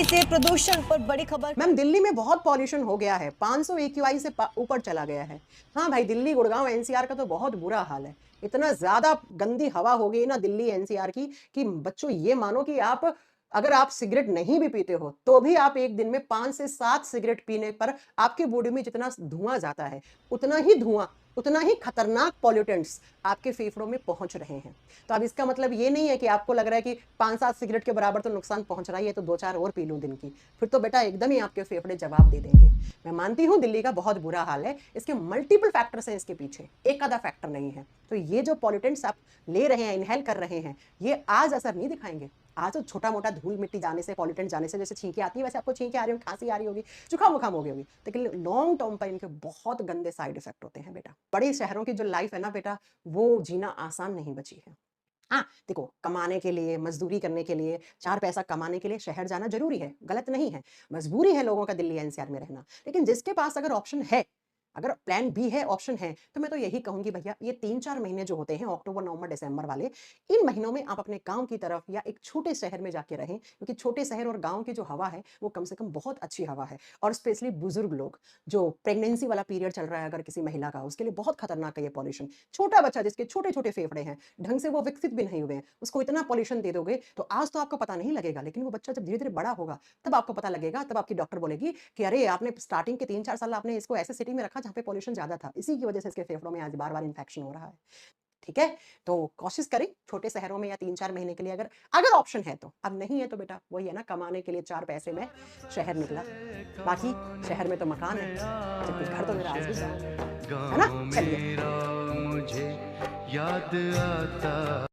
से प्रदूषण पर बड़ी खबर। मैम दिल्ली में बहुत पॉल्यूशन हो गया है, 500 AQI से ऊपर चला गया है। हाँ भाई, दिल्ली गुड़गांव एनसीआर का तो बहुत बुरा हाल है। इतना ज्यादा गंदी हवा हो गई ना दिल्ली एनसीआर की कि बच्चों ये मानो कि आप अगर आप सिगरेट नहीं भी पीते हो तो भी आप एक दिन में 5 से 7 सिगरेट पीने पर आपके बॉडी में जितना धुआं जाता है उतना ही धुआं, उतना ही खतरनाक पॉल्यूटेंट्स आपके फेफड़ों में पहुंच रहे हैं। तो अब इसका मतलब ये नहीं है कि आपको लग रहा है कि 5-7 सिगरेट के बराबर तो नुकसान पहुंच रहा है, तो 2-4 और पी लूं दिन की, फिर तो बेटा एकदम ही आपके फेफड़े जवाब दे देंगे। मैं मानती हूं दिल्ली का बहुत बुरा हाल है, इसके मल्टीपल फैक्टर्स हैं इसके पीछे, एक आधा फैक्टर नहीं है। तो ये जो पॉल्यूटेंट्स आप ले रहे हैं, इनहेल कर रहे हैं, ये आज असर नहीं दिखाएंगे। आज तो छोटा मोटा धूल मिट्टी जाने से, पॉल्यूटेंट जाने से जैसे छींके आती है वैसे आपको छींके आ रही होगी, खांसी आ रही होगी, जुकाम वुकाम हो गई होगी, लेकिन लॉन्ग टर्म पर इनके बहुत गंदे साइड इफेक्ट होते हैं बेटा। बड़े शहरों की जो लाइफ है ना बेटा, वो जीना आसान नहीं बची है। हाँ, देखो, कमाने के लिए, मज़दूरी करने के लिए, 4 पैसा कमाने के लिए शहर जाना ज़रूरी है, गलत नहीं है। मजबूरी है लोगों का दिल्ली एनसीआर में रहना। लेकिन जिसके पास अगर ऑप्शन है, अगर प्लान बी है, ऑप्शन है, तो मैं तो यही कहूँगी भैया, ये 3-4 महीने जो होते हैं अक्टूबर, नवंबर, दिसंबर वाले, इन महीनों में आप अपने गाँव की तरफ या एक छोटे शहर में जाके रहें, क्योंकि छोटे शहर और गाँव की जो हवा है, वो कम से कम बहुत अच्छी हवा है। और स्पेशली बुजुर्ग लोग, जो प्रेगनेंसी वाला पीरियड चल रहा है अगर किसी महिला का, उसके लिए बहुत खतरनाक है ये पॉल्यूशन। छोटा बच्चा जिसके छोटे-छोटे फेफड़े हैं, ढंग से वो विकसित भी नहीं हुए हैं, उसको इतना पॉल्यूशन दे दोगे तो आज तो आपको पता नहीं लगेगा, लेकिन वो बच्चा जब धीरे-धीरे बड़ा होगा तब आपको पता लगेगा, तब आपकी डॉक्टर बोलेगी कि अरे आपने स्टार्टिंग के 3-4 साल आपने इसको ऐसे सिटी में रखा जहाँ पे पॉल्यूशन ज़्यादा था, इसी की वजह से इसके फेफड़ों में आज बार-बार इन्फेक्शन हो रहा है। ठीक है? तो कोशिश करें छोटे शहरों में या 3-4 महीने के लिए, अगर अगर ऑप्शन है तो। अब नहीं है तो बेटा वही है ना, कमाने के लिए 4 पैसे में शहर निकला। बाकी शहर में तो मकान है, जबकि घर तो मेरा आज भी गाँव है। है ना? गाँव चलिए। मेरा मुझे याद आता